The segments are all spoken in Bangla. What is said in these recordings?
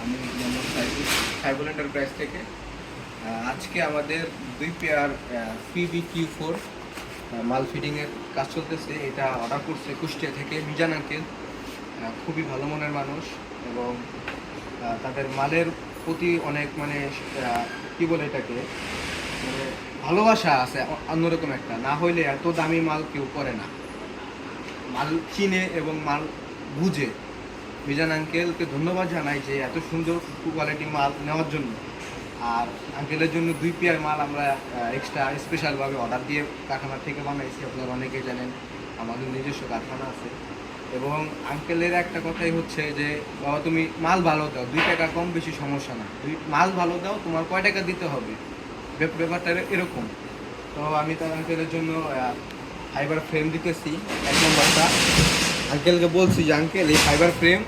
আমি মোহাম্মদ সাইবুল এন্টারপ্রাইজ থেকে। আজকে আমাদের 2 পেয়ার PB-Q4 মাল ফিডিংয়ের কাজ চলতেছে। এটা অর্ডার করছে কুষ্টিয়া থেকে মিজান আঙ্কেল। খুবই ভালো মনের মানুষ এবং তাদের মালের প্রতি অনেক মানে কী বলে এটাকে মানে ভালোবাসা আছে অন্যরকম একটা। না হইলে এত দামি মাল কেউ করে না, মাল চিনে এবং মাল বুঝে। মিজান আঙ্কেলকে ধন্যবাদ জানাই যে এত সুন্দর কোয়ালিটি মাল নেওয়ার জন্য। আর আঙ্কেলের জন্য 2 পেয়ার মাল আমরা এক্সট্রা স্পেশালভাবে অর্ডার দিয়ে কারখানা থেকে বানাইছি। আপনারা অনেকেই জানেন আমাদের নিজস্ব কারখানা আছে। এবং আঙ্কেলের একটা কথাই হচ্ছে যে বাবা তুমি মাল ভালো দাও, 2 টাকা কম বেশি সমস্যা না, মাল ভালো দাও, তোমার কয় টাকা দিতে হবে, ব্যাপারটা এরকম। তো আমি তার আঙ্কেলের জন্য ফাইবার ফ্রেম দিতেছি 1 নম্বরটা। আঙ্কেলকে বলছি যে আঙ্কেল এই ফাইবার ফ্রেম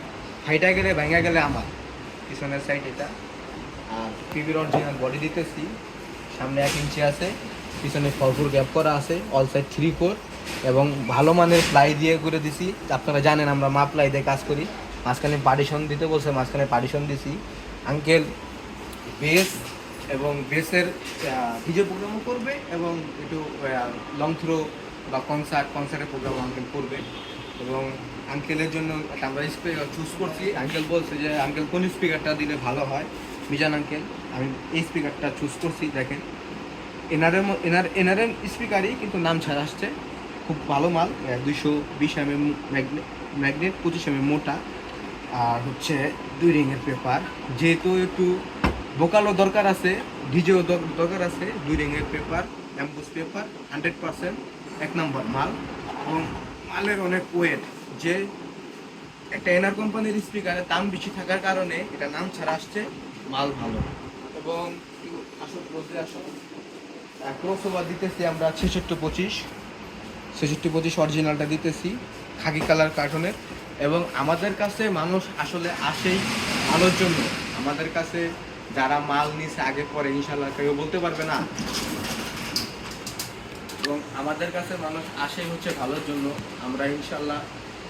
ফাইটা গেলে ভেঙে গেলে আমার পিছনের সাইড এটা। আর পিবির অরিজিনাল বডি দিতেছি, সামনে 1 ইঞ্চি আছে, পিছনে 4 গ্যাপ করা আছে, অল সাইড 3/4 এবং ভালো মানের প্লাই দিয়ে করে দিছি। আপনারা জানেন আমরা মা প্লাই দিয়ে কাজ করি। মাঝখানে পার্টিশন দিতে বলছে, মাঝখানে পার্টিশন দিছি। আঙ্কেল বেস এবং বেসের ভিডিও প্রোগ্রামও করবে এবং একটু লং থ্রো বা কনসার্টের প্রোগ্রাম আঙ্কেল করবে। এবং আঙ্কেলের জন্য একটা আমরা স্পিকার চুজ করছি। আঙ্কেল বলছে যে আঙ্কেল কোন স্পিকারটা দিলে ভালো হয়। মিজান আঙ্কেল আমি এই স্পিকারটা চুজ করছি। দেখেন এনারের স্পিকারই কিন্তু নাম ছাড়া আসছে, খুব ভালো মাল। 220 mm ম্যাগনেট, 25 mm মোটা, আর হচ্ছে 2 রিংয়ের পেপার। যেহেতু একটু ভোকালও দরকার আছে, ডিজেও দরকার আছে, 2 রিংয়ের পেপার, অ্যাম্বুস পেপার 100% 1 নম্বর মাল। এবং মালের অনেক ওয়েট, যে একটা এনার কোম্পানির স্পিকারের দাম বেশি থাকার কারণে এটা নাম ছাড়া আসছে, মাল ভালো। এবং ক্রসওভার দিতেছি আমরা 66-25 অরিজিনালটা দিতেছি, খাকি কালার কার্টনের। এবং আমাদের কাছে মানুষ আসলে আসেই ভালোর জন্য। আমাদের কাছে যারা মাল নিছে আগে পরে ইনশাল্লাহ কেউ বলতে পারবে না। এবং আমাদের কাছে মানুষ আসেই হচ্ছে ভালোর জন্য। আমরা ইনশাল্লাহ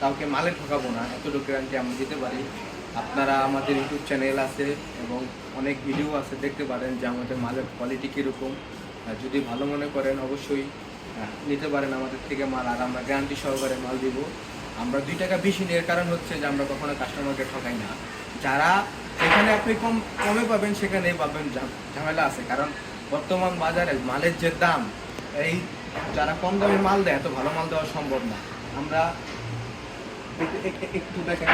কাউকে মালে ঠকাবো না, এতটুকু গ্যারান্টি আমরা দিতে পারি। আপনারা আমাদের ইউটিউব চ্যানেল আছে এবং অনেক ভিডিও আছে, দেখতে পারেন যে আমাদের মালের কোয়ালিটি কীরকম। যদি ভালো মনে করেন অবশ্যই নিতে পারেন আমাদের থেকে মাল, আর আমরা গ্যারান্টি সহকারে মাল দিব। আমরা 2 টাকা বেশি নেওয়ার কারণ হচ্ছে যে আমরা কখনো কাস্টমারকে ঠকাই না। যারা যেখানে আপনি কমে পাবেন সেখানেই পাবেন ঝামেলা আছে, কারণ বর্তমান বাজারে মালের যে দাম, এই যারা কম দামে মাল দেয় এত ভালো মাল দেওয়া সম্ভব না। আমরা একটু দেখেন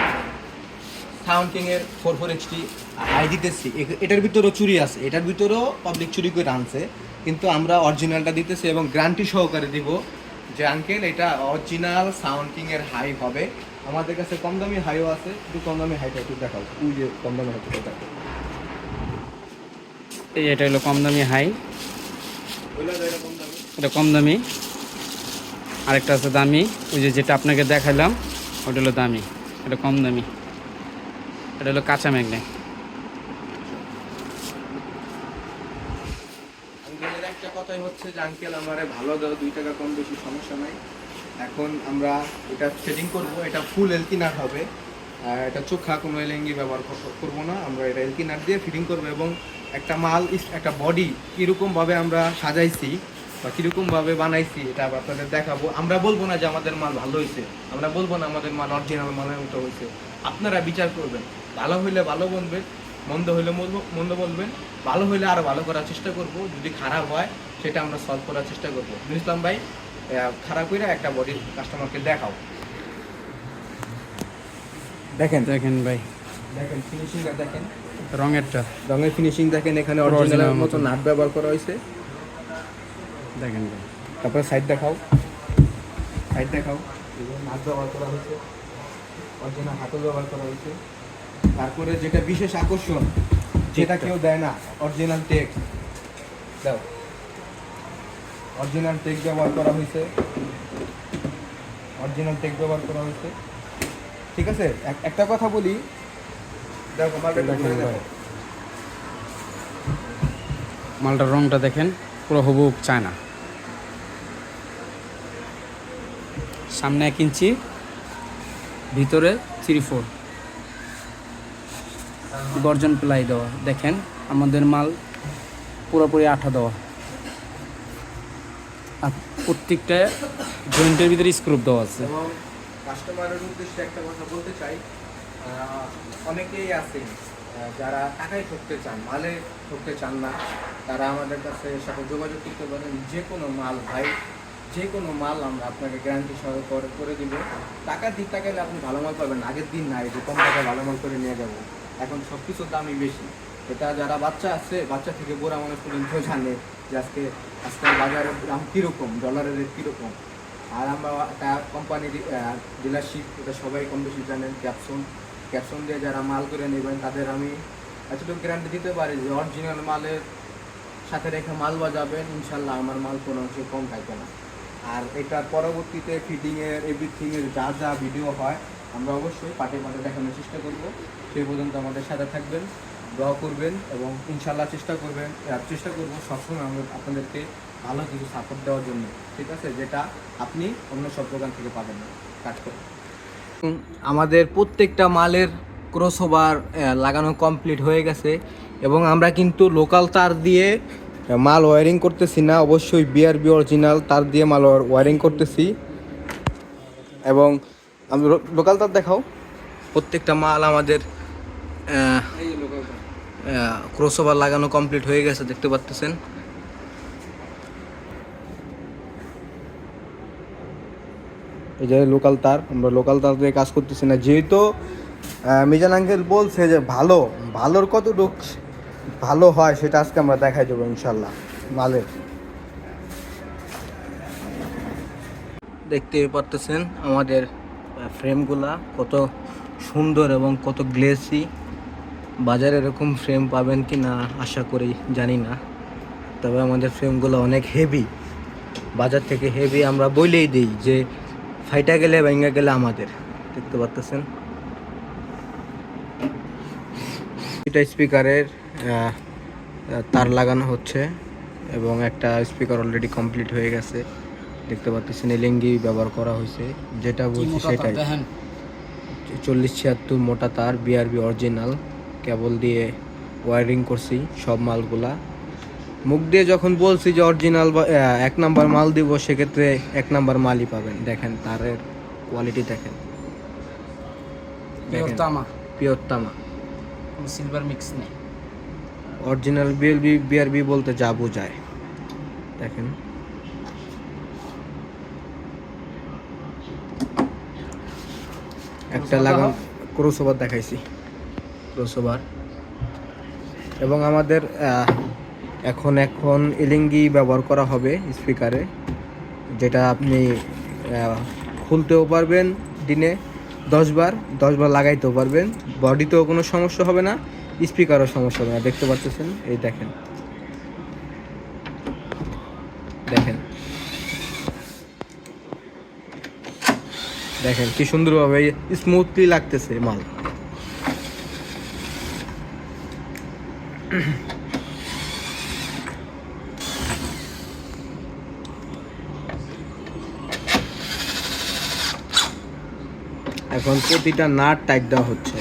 সাউন্ড কিংয়ের 44 HD হাই দিতেছি। এটার ভিতরেও চুরি আছে, এটার ভিতরেও পাবলিক চুরি করে আনছে, কিন্তু আমরা অরিজিনালটা দিতেছি এবং গ্যারান্টি সহকারে দিব যে আঙ্কেল এটা অরিজিনাল সাউন্ড কিংয়ের হাই হবে। আমাদের কাছে কম দামি হাইও আছে, একটু কম দামি হাইটা একটু দেখাও, ওই যে কম দামি হাইটা দেখাও। এই এটা হলো কম দামি হাই, এটা কম দামি। আরেকটা আছে দামি, ওই যে যেটা আপনাকে দেখালাম ওটা হলো দামি, এটা কম দামি। এটা হলো কাঁচা ম্যাগনেট। আঙ্কেলের একটা কথাই হচ্ছে যে আঙ্কেল আমারে ভালো দাও, 2 টাকা কম বেশি সমস্যা নাই। এখন আমরা এটা সেটিং করব, এটা ফুল এলকি নাট হবে। এটা চোখা কোনো এলেঙ্গি ব্যবহার করবো না, আমরা এটা এলকি নাট দিয়ে ফিটিং করবো। এবং একটা মাল একটা বডি কীরকমভাবে আমরা সাজাইছি বা কীরকমভাবে বানাইছি এটা আপনাদের দেখাবো। আমরা বলবো না যে আমাদের মাল ভালো হয়েছে, আমরা বলবো না আমাদের মাল অরিজিনাল মালের মতো হয়েছে। আপনারা বিচার করবেন, ভালো হইলে ভালো বলবেন, মন্দ হইলে মন্দ বলবেন। ভালো হইলে আরও ভালো করার চেষ্টা করব, যদি খারাপ হয় সেটা আমরা সলভ করার চেষ্টা করবো। ইসলাম ভাই, খারাপ করে একটা বডি কাস্টমারকে দেখাও। দেখেন দেখেন ভাই, দেখেন ফিনিশিংটা দেখেন, রঙের ফিনিশিং দেখেন, এখানে অরিজিনাল মতো নাট ব্যবহার করা হয়েছে। দেখেন ভাই, তারপরে সাইড দেখাও, নাট ব্যবহার করা হয়েছে, অরিজিনাল হাতল ব্যবহার করা হয়েছে। তারপরে যেটা বিশেষ আকর্ষণ, যেটা কেউ দেয় না, অরিজিনাল টেক্সট দাও, অরিজিনাল টেক্সট ব্যবহার করা হয়েছে, ঠিক আছে। একটা কথা বলি, দেখো মালটার রংটা দেখেন, পুরো হুবহু চায়না। সামনে 1 ইঞ্চি, ভিতরে 3/4। গর্জন প্লাই দেওয়া। দেখেন আমাদের মাল পুরোপুরি আঠা দেওয়া, আর প্রত্যেকটা জয়েন্টের ভিতরে স্ক্রু দেওয়া আছে। এবং কাস্টমারের উদ্দেশ্যে একটা কথা বলতে চাই, অনেকেই আছে যারা টাকায় ঠকতে চান, মালে ঠকতে চান না, তারা আমাদের কাছে সাথে যোগাযোগ করতে পারেন। যে কোনো মাল ভাই, যে কোনো মাল আমরা আপনাকে গ্যারান্টি সহ করে দিব। টাকা দিতে গেলে আপনি ভালো মাল পাবেন, আগের দিন নাই যে কম টাকায় ভালো মাল করে নিয়ে যাবো। এখন সব কিছুর দামই বেশি। এটা যারা বাচ্চা আছে, বাচ্চা থেকে বুড়া মানুষ পর্যন্ত জানে যে আজকে বাজারের দাম কীরকম, ডলারের রেট কীরকম। আর আমরা একটা কোম্পানির ডিলারশিপ, এটা সবাই কম বেশি জানেন। ক্যাপসন দিয়ে যারা মাল করে নেবেন তাদের আমি এতটুকু গ্যারান্টি দিতে পারি যে অরিজিনাল মালের সাথে রেখে মাল বাজাবেন, ইনশাল্লাহ আমার মাল কোনো অংশে কম থাকবে না। আর এটার পরবর্তীতে ফিটিংয়ের এভরিথিংয়ের যা ভিডিও হয় আমরা অবশ্যই পাটে দেখানোর চেষ্টা করব। সেই পর্যন্ত আমাদের সাথে থাকবেন, দোয়া করবেন এবং ইনশাল্লাহ চেষ্টা করব সবসময় আমরা আপনাদেরকে ভালো কিছু সাপোর্ট দেওয়ার জন্য, ঠিক আছে, যেটা আপনি অন্য সব দোকান থেকে পাবেন না। কাজ করে আমাদের প্রত্যেকটা মালের ক্রসওভার লাগানো কমপ্লিট হয়ে গেছে এবং আমরা কিন্তু লোকাল তার দিয়ে মাল ওয়্যারিং করতেছি না, অবশ্যই বিআরবি অরিজিনাল তার দিয়ে মাল ওয়্যারিং করতেছি। এবং আমি লোকাল তার দেখাও, প্রত্যেকটা মাল আমাদের ক্রসওভার লাগানো কমপ্লিট হয়ে গেছে, দেখতে পাচ্ছেন। এই যে লোকাল তার, আমরা লোকাল তার দিয়ে কাজ করতেছি না, যেহেতু মিজান আঙ্কেল বলছে যে ভালোর কতটুক ভালো হয় সেটা আজকে আমরা দেখাই দেবো ইনশাল্লাহ। মালের দেখতে পারতেছেন আমাদের ফ্রেমগুলা কত সুন্দর এবং কত গ্লেসি। বাজারে এরকম ফ্রেম পাবেন কি না আশা করি জানি না, তবে আমাদের ফ্রেমগুলো অনেক হেভি, বাজার থেকে হেভি। আমরা বলেই দিই যে ফাইটা গেলে ভেঙে গেলে আমাদের, দেখতে পাচ্ছেন। এটা স্পিকারের তার লাগানো হচ্ছে এবং একটা স্পিকার অলরেডি কমপ্লিট হয়ে গেছে, দেখতে পাচ্ছেন। এলএনগি ব্যবহার করা হয়েছে, যেটা বলছি সেটাই। 40-76 মোটা তার, বিআরবি অরিজিনাল কেবল দিয়ে ওয়্যারিং করছি সব মালগুলা। মুখ দিয়ে যখন বলছি যে অরিজিনাল বা 1 নাম্বার মাল দিব, সেক্ষেত্রে 1 নাম্বার মালই পাবেন। দেখেন তারের কোয়ালিটি, দেখেন পিওর তামা, সিলভার মিক্স নেই। অরিজিনাল বিআরবি বলতে যা বোঝায় দেখেন। একটা লাগান ক্রসওভার দেখাইছি, ক্রসওভার। এবং আমাদের এখন এলএনগি ব্যবহার করা হবে স্পিকারে, যেটা আপনি খুলতেও পারবেন দিনে 10 বার লাগাইতেও পারবেন। বডিতেও কোনো সমস্যা হবে না, স্পিকারও সমস্যা হবে না, দেখতে পাচ্ছেন। এই দেখেন দেখেন কি সুন্দরভাবে স্মুথলি লাগতেছে মাল। এখন প্রতিটা নাট টাইট দেওয়া হচ্ছে।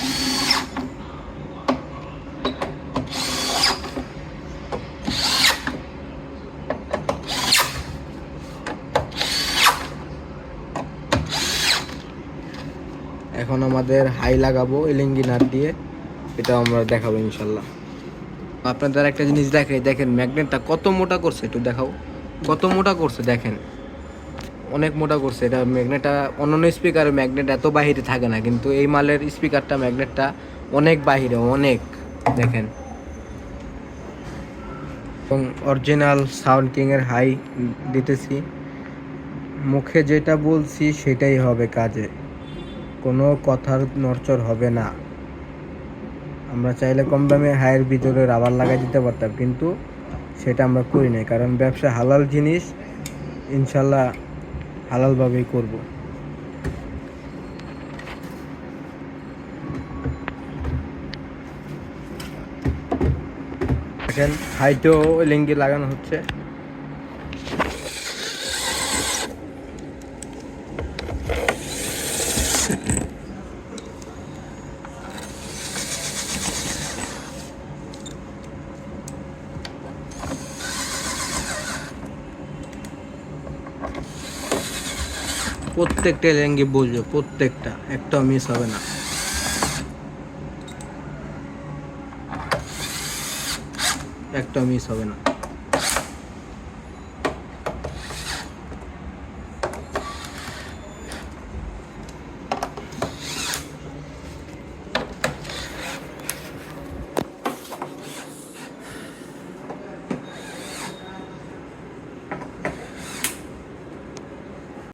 এখন আমাদের হাই লাগাবো এলএনগি নাট দিয়ে, এটা আমরা দেখাবো ইনশাল্লাহ। আপনাদের একটা জিনিস দেখেন ম্যাগনেটটা কত মোটা করছে, একটু দেখাও কত মোটা করছে। দেখেন অনেক মোটা করছে এটা ম্যাগনেটটা। অন্যান্য স্পিকারের ম্যাগনেট এত বাহিরে থাকে না, কিন্তু এই মালের স্পিকারটা ম্যাগনেটটা অনেক বাহিরে, অনেক। দেখেন এবং অরিজিনাল সাউন্ড কিংয়ের হাই দিতেছি। মুখে যেটা বলছি সেটাই হবে কাজে, কোনো কথার নড়চড় হবে না। আমরা চাইলে কম দামে হাইয়ের ভিতরে রাবার লাগাই দিতে পারতাম, কিন্তু সেটা আমরা করি নাই, কারণ ব্যবসা হালাল জিনিস, ইনশাল্লাহ হালালভাবেই করব। দেখেন হাইটেও লিঙ্গি লাগানো হচ্ছে। প্রত্যেকটা ল্যাঙ্গে বসবে, প্রত্যেকটা, একটাও মিস হবে না। একটাও মিস হবে না।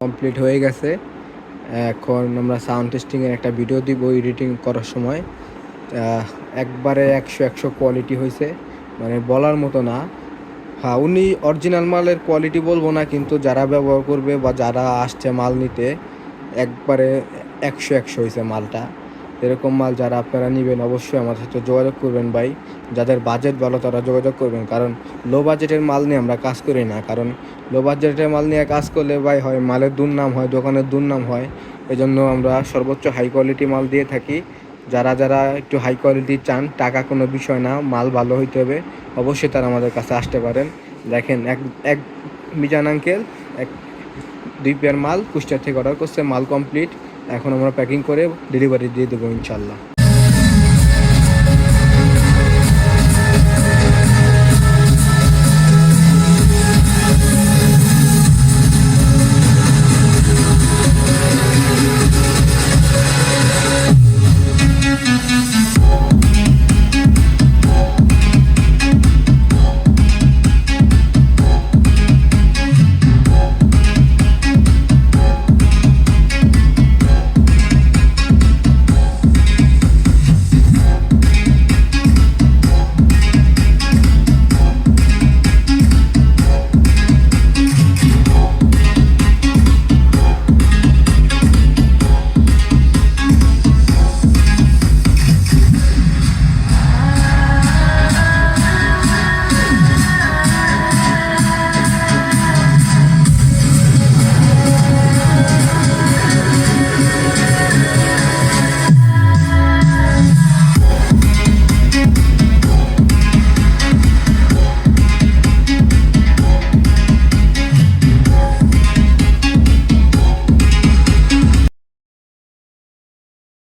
কমপ্লিট হয়ে গেছে। এখন আমরা সাউন্ড টেস্টিংয়ের একটা ভিডিও দিব এডিটিং করার সময়। একবারে 100 কোয়ালিটি হয়েছে, মানে বলার মতো না। হ্যাঁ, উনি অরিজিনাল মালের কোয়ালিটি বলবো না, কিন্তু যারা ব্যবহার করবে বা যারা আসছে মাল নিতে, একবারে 100 হয়েছে মালটা। এরকম মাল যারা আপনারা নেবেন অবশ্যই আমার সাথে যোগাযোগ করবেন ভাই। যাদের বাজেট ভালো তারা যোগাযোগ করবেন, কারণ লো বাজেটের মাল নিয়ে আমরা কাজ করি না। কারণ লো বাজেটের মাল নিয়ে কাজ করলে ভাই হয় মালের দুর্নাম হয়, দোকানের দুর্নাম হয়। এজন্য আমরা সর্বোচ্চ হাই কোয়ালিটি মাল দিয়ে থাকি। যারা যারা একটু হাই কোয়ালিটি চান, টাকা কোনো বিষয় না, মাল ভালো হইতে হবে, অবশ্যই তারা আমাদের কাছে আসতে পারেন। দেখেন এক মিজান আঙ্কেল 2 পেয়ার মাল কুষ্টিয়া থেকে অর্ডার করছে, মাল কমপ্লিট। এখন আমরা প্যাকিং করে ডেলিভারি দিয়ে দেবো ইনশাল্লাহ।